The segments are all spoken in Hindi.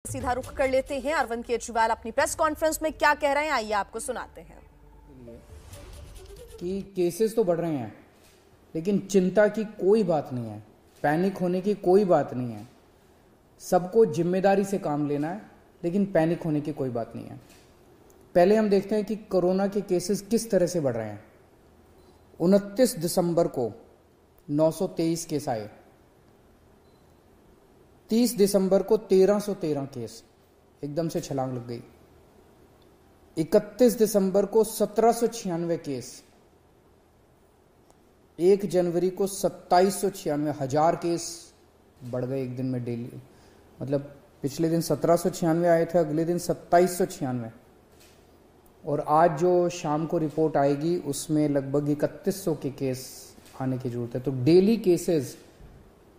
सीधा रुख कर लेते हैं। अरविंद केजरीवाल अपनी प्रेस कॉन्फ्रेंस में क्या कह रहे हैं, आइए आपको सुनाते हैं। कि केसेस तो बढ़ रहे हैं, लेकिन चिंता की कोई बात नहीं है, पैनिक होने की कोई बात नहीं है। सबको जिम्मेदारी से काम लेना है, लेकिन पैनिक होने की कोई बात नहीं है। पहले हम देखते हैं कि कोरोना के केसेस किस तरह से बढ़ रहे हैं। 29 दिसंबर को 923 केस आए, 30 दिसंबर को 1313 केस, एकदम से छलांग लग गई। 31 दिसंबर को 1796 केस, 1 जनवरी को 2796, 1000 केस बढ़ गए एक दिन में डेली। मतलब पिछले दिन 1796 आए थे, अगले दिन 2796, और आज जो शाम को रिपोर्ट आएगी उसमें लगभग 3100 के केस आने की जरूरत है। तो डेली केसेस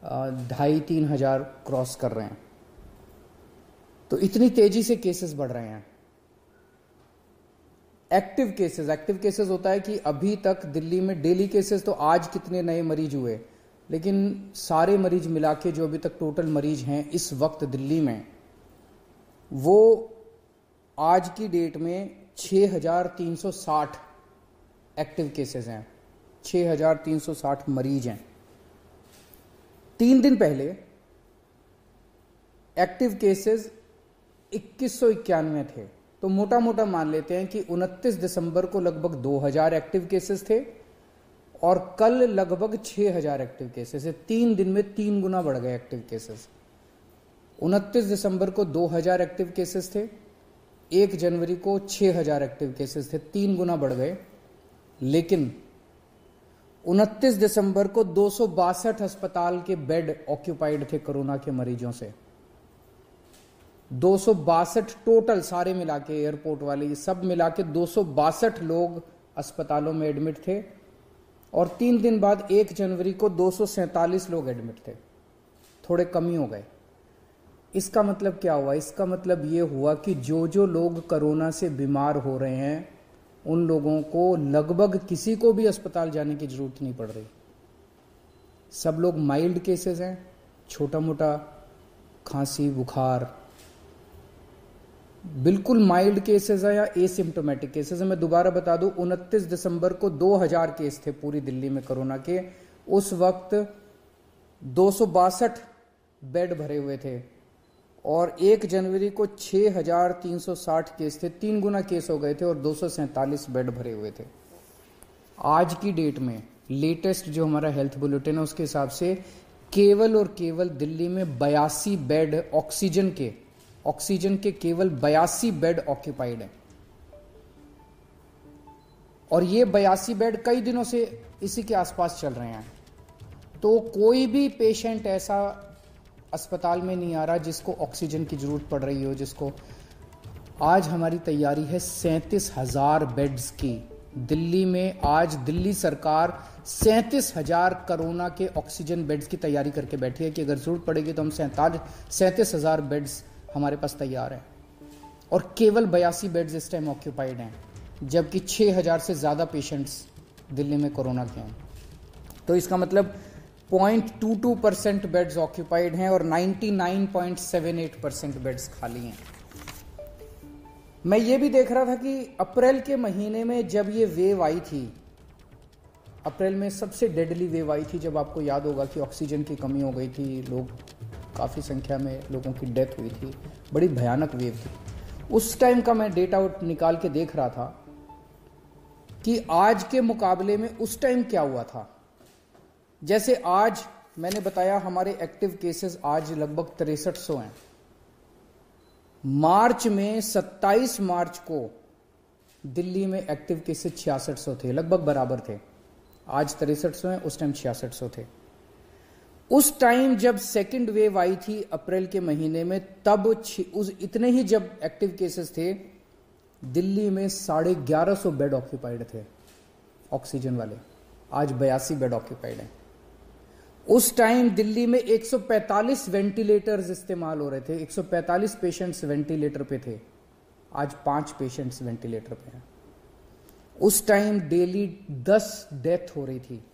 2500-3000 हजार क्रॉस कर रहे हैं। तो इतनी तेजी से केसेस बढ़ रहे हैं। एक्टिव केसेस होता है कि अभी तक दिल्ली में डेली केसेस, तो आज कितने नए मरीज हुए, लेकिन सारे मरीज मिला के जो अभी तक टोटल मरीज हैं इस वक्त दिल्ली में, वो आज की डेट में 6360 एक्टिव केसेस हैं, 6360 मरीज हैं। 3 दिन पहले एक्टिव केसेस 2191 थे। तो मोटा मोटा मान लेते हैं कि 29 दिसंबर को लगभग 2000 एक्टिव केसेस थे और कल लगभग 6000 एक्टिव केसेस है। 3 दिन में 3 गुना बढ़ गए एक्टिव केसेस। 29 दिसंबर को 2000 एक्टिव केसेस थे, 1 जनवरी को 6000 एक्टिव केसेस थे, 3 गुना बढ़ गए। लेकिन 29 दिसंबर को 262 अस्पताल के बेड ऑक्यूपाइड थे कोरोना के मरीजों से। 262 टोटल, सारे मिला के, एयरपोर्ट वाले सब मिला के 262 लोग अस्पतालों में एडमिट थे। और 3 दिन बाद 1 जनवरी को 247 लोग एडमिट थे, थोड़े कम ही हो गए। इसका मतलब क्या हुआ? इसका मतलब ये हुआ कि जो लोग कोरोना से बीमार हो रहे हैं उन लोगों को लगभग किसी को भी अस्पताल जाने की जरूरत नहीं पड़ रही। सब लोग माइल्ड केसेस हैं, छोटा मोटा खांसी बुखार, बिल्कुल माइल्ड केसेस है या एसिम्प्टोमेटिक केसेस है। मैं दोबारा बता दूं, 29 दिसंबर को 2000 केस थे पूरी दिल्ली में कोरोना के। उस वक्त 262 बेड भरे हुए थे और 1 जनवरी को 6360 केस थे, 3 गुना केस हो गए थे और 247 बेड भरे हुए थे। आज की डेट में लेटेस्ट जो हमारा हेल्थ बुलेटिन है उसके हिसाब से केवल और केवल दिल्ली में 82 बेड ऑक्सीजन के केवल 82 बेड ऑक्यूपाइड है। और ये 82 बेड कई दिनों से इसी के आसपास चल रहे हैं। तो कोई भी पेशेंट ऐसा अस्पताल में नहीं आ रहा जिसको ऑक्सीजन की जरूरत पड़ रही हो। जिसको आज हमारी तैयारी है 37,000 बेड्स की। दिल्ली में आज दिल्ली सरकार 37,000 कोरोना के ऑक्सीजन बेड्स की तैयारी करके बैठी है कि अगर जरूरत पड़ेगी तो हम 37,000 बेड्स हमारे पास तैयार हैं। और केवल 82 बेड्स इस टाइम ऑक्यूपाइड हैं, जबकि 6000 से ज्यादा पेशेंट्स दिल्ली में कोरोना के हैं। तो इसका मतलब 0.22% बेड्स ऑक्यूपाइड हैं और 99.78% बेड्स खाली हैं। मैं ये भी देख रहा था कि अप्रैल के महीने में जब ये वेव आई थी, अप्रैल में सबसे डेडली वेव आई थी, जब आपको याद होगा कि ऑक्सीजन की कमी हो गई थी, लोग काफ़ी संख्या में लोगों की डेथ हुई थी, बड़ी भयानक वेव थी। उस टाइम का मैं डेटा निकाल के देख रहा था कि आज के मुकाबले में उस टाइम क्या हुआ था। जैसे आज मैंने बताया हमारे एक्टिव केसेस आज लगभग 6300 हैं। मार्च में 27 मार्च को दिल्ली में एक्टिव केसेस 6600 थे, लगभग बराबर थे। आज 6300 हैं, उस टाइम 6600 थे। उस टाइम जब सेकंड वेव आई थी अप्रैल के महीने में, तब इतने ही जब एक्टिव केसेस थे, दिल्ली में 1150 बेड ऑक्यूपाइड थे ऑक्सीजन वाले। आज 82 बेड ऑक्यूपाइड हैं। उस टाइम दिल्ली में 145 वेंटिलेटर्स इस्तेमाल हो रहे थे, 145 पेशेंट्स वेंटिलेटर पे थे। आज 5 पेशेंट्स वेंटिलेटर पे हैं। उस टाइम डेली 10 डेथ हो रही थी,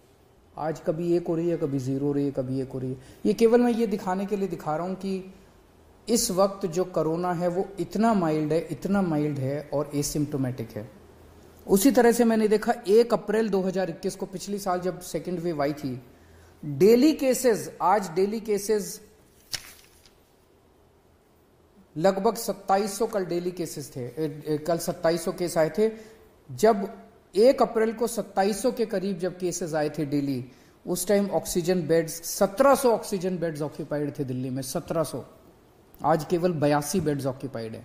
आज कभी 1 हो रही है, कभी 0 हो रही है, कभी 1 हो रही है। ये केवल मैं ये दिखाने के लिए दिखा रहा हूं कि इस वक्त जो कोरोना है वो इतना माइल्ड है और एसिम्प्टोमेटिक है। उसी तरह से मैंने देखा 1 अप्रैल 2021 को, पिछली साल जब सेकेंड वेव आई थी, डेली केसेस लगभग 2700 कल डेली केसेस थे, कल 2700 केस आए थे। जब 1 अप्रैल को 2700 के करीब जब केसेस आए थे डेली, उस time oxygen beds 1700 oxygen beds occupied थे दिल्ली में, 1700। आज केवल 82 बेड्स ऑक्यूपाइड है।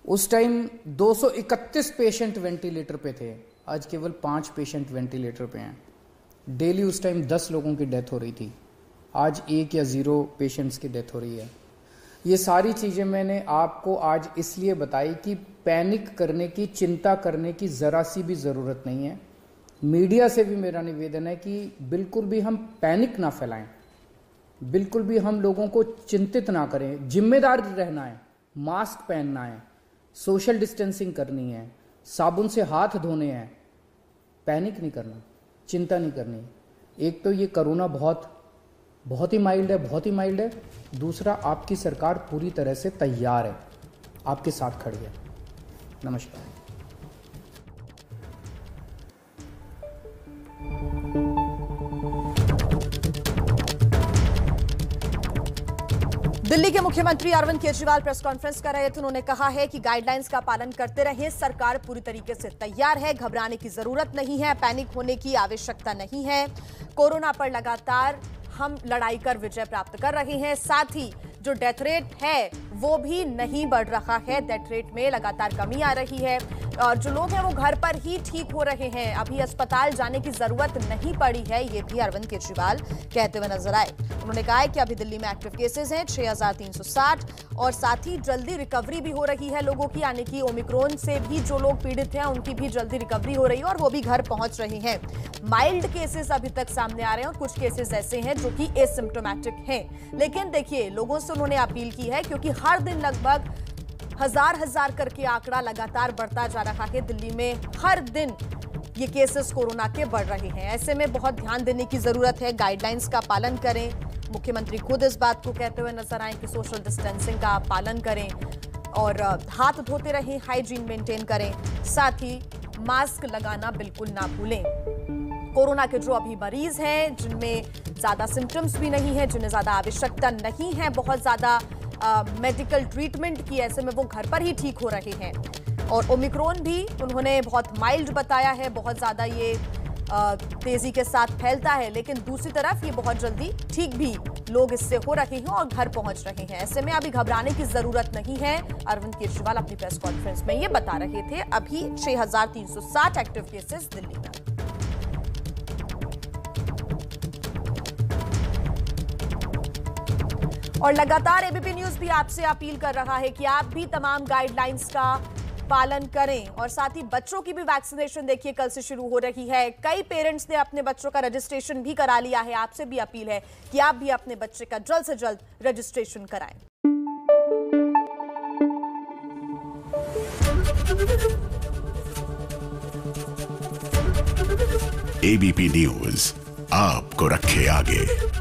उस टाइम 231 पेशेंट वेंटिलेटर पे थे, आज केवल 5 पेशेंट वेंटिलेटर पे हैं। डेली उस टाइम 10 लोगों की डेथ हो रही थी, आज 1 या 0 पेशेंट्स की डेथ हो रही है। ये सारी चीज़ें मैंने आपको आज इसलिए बताई कि पैनिक करने की, चिंता करने की ज़रा सी भी ज़रूरत नहीं है। मीडिया से भी मेरा निवेदन है कि बिल्कुल भी हम पैनिक ना फैलाएं, बिल्कुल भी हम लोगों को चिंतित ना करें। जिम्मेदार रहना है, मास्क पहनना है, सोशल डिस्टेंसिंग करनी है, साबुन से हाथ धोने हैं, पैनिक नहीं करना, चिंता नहीं करनी। एक तो ये कोरोना बहुत ही माइल्ड है। दूसरा, आपकी सरकार पूरी तरह से तैयार है, आपके साथ खड़ी है। नमस्कार। दिल्ली के मुख्यमंत्री अरविंद केजरीवाल प्रेस कॉन्फ्रेंस कर रहे थे। उन्होंने कहा है कि गाइडलाइंस का पालन करते रहें, सरकार पूरी तरीके से तैयार है, घबराने की जरूरत नहीं है, पैनिक होने की आवश्यकता नहीं है। कोरोना पर लगातार हम लड़ाई कर विजय प्राप्त कर रहे हैं। साथ ही जो डेथ रेट है वो भी नहीं बढ़ रहा है, डेथ रेट में लगातार कमी आ रही है और जो लोग हैं वो घर पर ही ठीक हो रहे हैं, अभी अस्पताल जाने की जरूरत नहीं पड़ी है, ये भी अरविंद केजरीवाल कहते हुए नजर आए। उन्होंने कहा है कि अभी दिल्ली में एक्टिव केसेस हैं 6360 और साथ ही जल्दी रिकवरी भी हो रही है लोगों की, यानी कि ओमिक्रॉन से भी जो लोग पीड़ित हैं उनकी भी जल्दी रिकवरी हो रही है और वो भी घर पहुंच रहे हैं। माइल्ड केसेस अभी तक सामने आ रहे हैं और कुछ केसेस ऐसे हैं जो कि एसिम्प्टोमेटिक हैं। लेकिन देखिए, लोगों से उन्होंने अपील की है क्योंकि हर दिन लगभग हजार करके आंकड़ा लगातार बढ़ता जा रहा है। दिल्ली में हर दिन ये केसेस कोरोना के बढ़ रहे हैं। ऐसे में बहुत ध्यान देने की जरूरत है, गाइडलाइंस का पालन करें। मुख्यमंत्री खुद इस बात को कहते हुए नजर आए कि सोशल डिस्टेंसिंग का पालन करें और हाथ धोते रहें, हाइजीन मेंटेन करें, साथ ही मास्क लगाना बिल्कुल ना भूलें। कोरोना के जो अभी मरीज हैं जिनमें ज्यादा सिम्टम्स भी नहीं है, जिन्हें ज्यादा आवश्यकता नहीं है बहुत ज्यादा मेडिकल ट्रीटमेंट की, ऐसे में वो घर पर ही ठीक हो रहे हैं। और ओमिक्रॉन भी उन्होंने बहुत माइल्ड बताया है, बहुत ज्यादा ये तेजी के साथ फैलता है, लेकिन दूसरी तरफ ये बहुत जल्दी ठीक भी लोग इससे हो रहे हैं और घर पहुंच रहे हैं। ऐसे में अभी घबराने की जरूरत नहीं है। अरविंद केजरीवाल अपनी प्रेस कॉन्फ्रेंस में ये बता रहे थे। अभी 6360 एक्टिव केसेस दिल्ली में। और लगातार एबीपी न्यूज भी आपसे अपील कर रहा है कि आप भी तमाम गाइडलाइंस का पालन करें और साथ ही बच्चों की भी वैक्सीनेशन देखिए कल से शुरू हो रही है। कई पेरेंट्स ने अपने बच्चों का रजिस्ट्रेशन भी करा लिया है। आपसे भी अपील है कि आप भी अपने बच्चे का जल्द से जल्द रजिस्ट्रेशन कराएं। एबीपी न्यूज आपको रखे आगे।